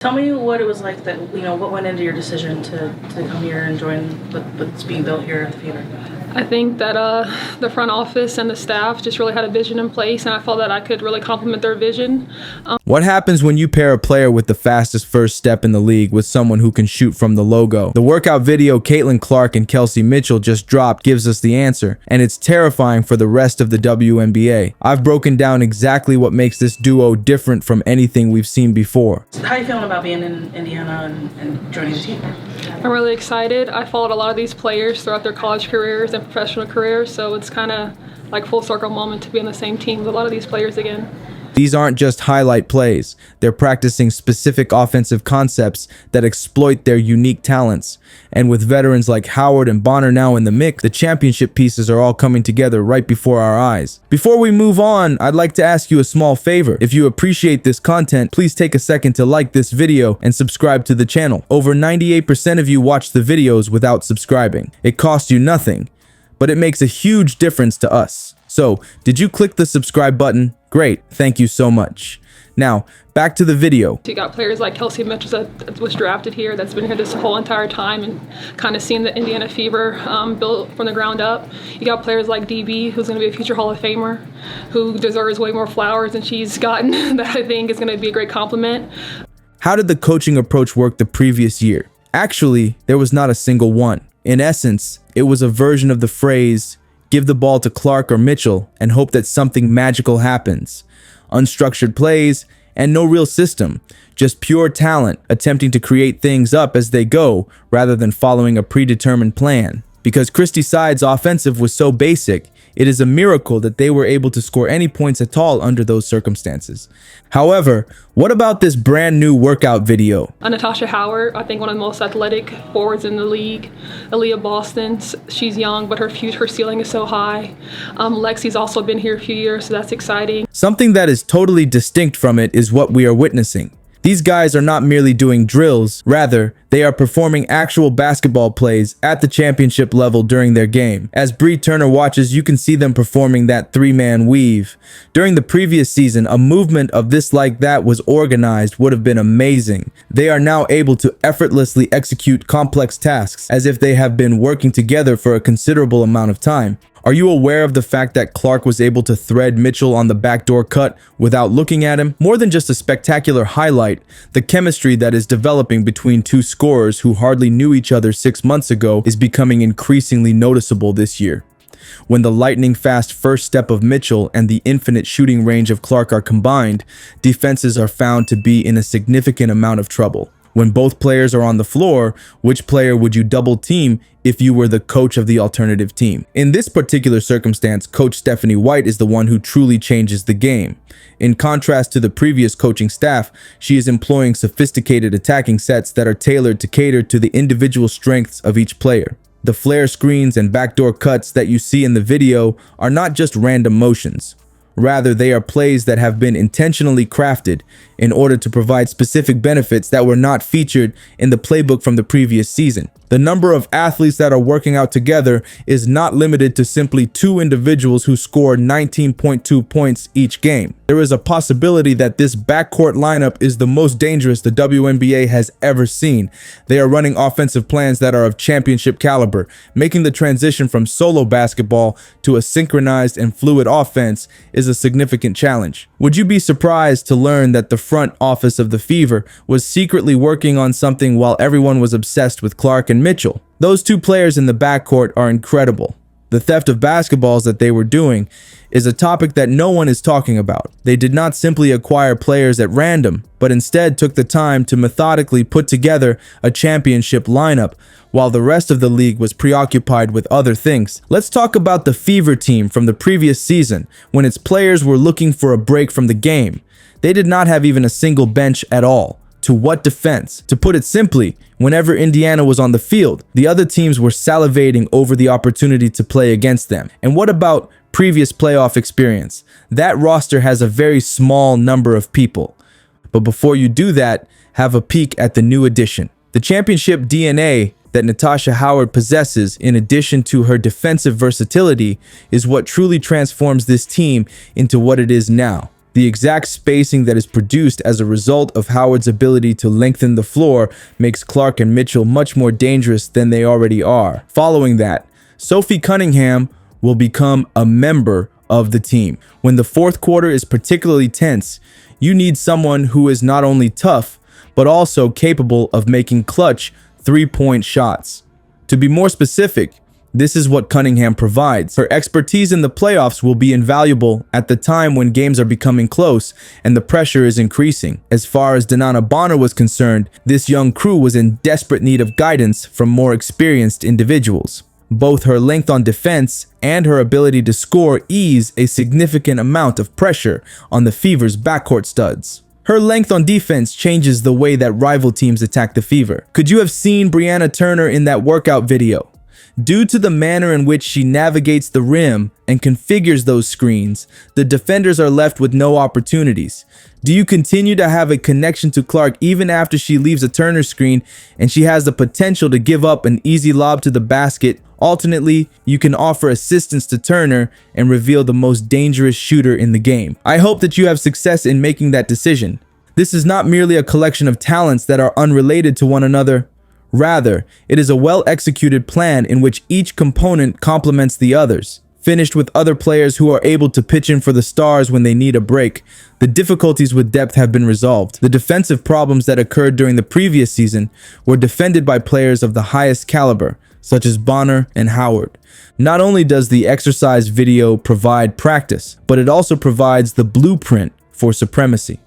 Tell me what it was like that, what went into your decision to come here and join what's being built here at the Fever? I think that the front office and the staff just really had a vision in place, and I felt that I could really complement their vision. What happens when you pair a player with the fastest first step in the league with someone who can shoot from the logo? The workout video Caitlin Clark and Kelsey Mitchel just dropped gives us the answer, and it's terrifying for the rest of the WNBA. I've broken down exactly what makes this duo different from anything we've seen before. How are you feeling about being in Indiana and joining the team? I'm really excited. I followed a lot of these players throughout their college careers and professional careers, so it's kind of like full circle moment to be on the same team with a lot of these players again. These aren't just highlight plays. They're practicing specific offensive concepts that exploit their unique talents. And with veterans like Howard and Bonner now in the mix, the championship pieces are all coming together right before our eyes. Before we move on, I'd like to ask you a small favor. If you appreciate this content, please take a second to like this video and subscribe to the channel. Over 98% of you watch the videos without subscribing. It costs you nothing, but it makes a huge difference to us. So, did you click the subscribe button? Great, thank you so much. Now, back to the video. You got players like Kelsey Mitchel that was drafted here, that's been here this whole entire time and kind of seen the Indiana Fever built from the ground up. You got players like DB, who's going to be a future Hall of Famer, who deserves way more flowers than she's gotten, that I think is going to be a great compliment. How did the coaching approach work the previous year? Actually, there was not a single one. In essence, it was a version of the phrase, give the ball to Clark or Mitchell and hope that something magical happens. Unstructured plays and no real system, just pure talent attempting to create things up as they go rather than following a predetermined plan. Because Christie Side's offensive was so basic, it is a miracle that they were able to score any points at all under those circumstances. However, what about this brand new workout video? Natasha Howard, I think one of the most athletic forwards in the league. Aaliyah Boston, she's young, but her ceiling is so high. Lexi's also been here a few years, so that's exciting. Something that is totally distinct from it is what we are witnessing. These guys are not merely doing drills, rather, they are performing actual basketball plays at the championship level during their game. As Bree Turner watches, you can see them performing that three-man weave. During the previous season, a movement of this like that was organized would have been amazing. They are now able to effortlessly execute complex tasks as if they have been working together for a considerable amount of time. Are you aware of the fact that Clark was able to thread Mitchell on the backdoor cut without looking at him? More than just a spectacular highlight, the chemistry that is developing between two scorers who hardly knew each other 6 months ago is becoming increasingly noticeable this year. When the lightning-fast first step of Mitchell and the infinite shooting range of Clark are combined, defenses are found to be in a significant amount of trouble. When both players are on the floor, which player would you double team if you were the coach of the alternative team? In this particular circumstance, Coach Stephanie White is the one who truly changes the game. In contrast to the previous coaching staff, she is employing sophisticated attacking sets that are tailored to cater to the individual strengths of each player. The flare screens and backdoor cuts that you see in the video are not just random motions. Rather, they are plays that have been intentionally crafted in order to provide specific benefits that were not featured in the playbook from the previous season. The number of athletes that are working out together is not limited to simply two individuals who score 19.2 points each game. There is a possibility that this backcourt lineup is the most dangerous the WNBA has ever seen. They are running offensive plans that are of championship caliber, making the transition from solo basketball to a synchronized and fluid offense is a significant challenge. Would you be surprised to learn that the front office of the Fever was secretly working on something while everyone was obsessed with Clark and Mitchell? Those two players in the backcourt are incredible. The theft of basketballs that they were doing is a topic that no one is talking about. They did not simply acquire players at random, but instead took the time to methodically put together a championship lineup while the rest of the league was preoccupied with other things. Let's talk about the Fever team from the previous season when its players were looking for a break from the game. They did not have even a single bench at all. To what defense? To put it simply, whenever Indiana was on the field, the other teams were salivating over the opportunity to play against them. And what about previous playoff experience? That roster has a very small number of people. But before you do that, have a peek at the new addition. The championship DNA that Natasha Howard possesses, in addition to her defensive versatility, is what truly transforms this team into what it is now. The exact spacing that is produced as a result of Howard's ability to lengthen the floor makes Clark and Mitchell much more dangerous than they already are. Following that, Sophie Cunningham will become a member of the team. When the fourth quarter is particularly tense, you need someone who is not only tough, but also capable of making clutch three-point shots. To be more specific, this is what Cunningham provides. Her expertise in the playoffs will be invaluable at the time when games are becoming close and the pressure is increasing. As far as Danana Bonner was concerned, this young crew was in desperate need of guidance from more experienced individuals. Both her length on defense and her ability to score ease a significant amount of pressure on the Fever's backcourt studs. Her length on defense changes the way that rival teams attack the Fever. Could you have seen Brianna Turner in that workout video? Due to the manner in which she navigates the rim and configures those screens, the defenders are left with no opportunities. Do you continue to have a connection to Clark even after she leaves a Turner screen and she has the potential to give up an easy lob to the basket? Alternately, you can offer assistance to Turner and reveal the most dangerous shooter in the game. I hope that you have success in making that decision. This is not merely a collection of talents that are unrelated to one another. Rather, it is a well-executed plan in which each component complements the others. Finished with other players who are able to pitch in for the stars when they need a break, the difficulties with depth have been resolved. The defensive problems that occurred during the previous season were defended by players of the highest caliber, such as Bonner and Howard. Not only does the exercise video provide practice, but it also provides the blueprint for supremacy.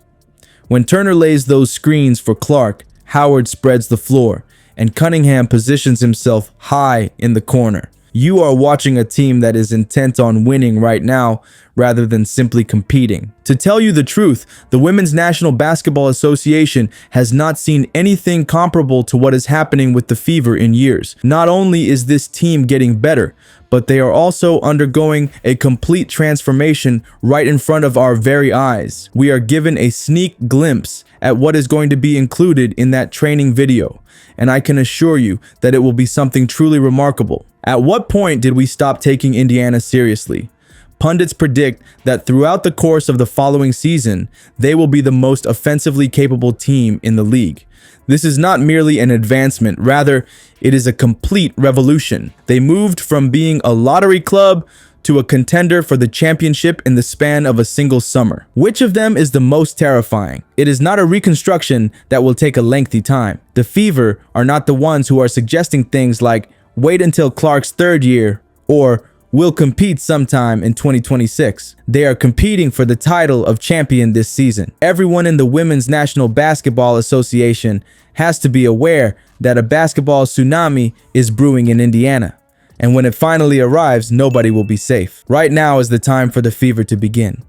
When Turner lays those screens for Clark, Howard spreads the floor, and Cunningham positions himself high in the corner. You are watching a team that is intent on winning right now rather than simply competing. To tell you the truth, the Women's National Basketball Association has not seen anything comparable to what is happening with the Fever in years. Not only is this team getting better, but they are also undergoing a complete transformation right in front of our very eyes. We are given a sneak glimpse at what is going to be included in that training video, and I can assure you that it will be something truly remarkable. At what point did we stop taking Indiana seriously? Pundits predict that throughout the course of the following season, they will be the most offensively capable team in the league. This is not merely an advancement, rather, it is a complete revolution. They moved from being a lottery club to a contender for the championship in the span of a single summer. Which of them is the most terrifying? It is not a reconstruction that will take a lengthy time. The Fever are not the ones who are suggesting things like, wait until Clark's third year, or we'll compete sometime in 2026. They are competing for the title of champion this season. Everyone in the Women's National Basketball Association has to be aware that a basketball tsunami is brewing in Indiana. And when it finally arrives, nobody will be safe. Right now is the time for the Fever to begin.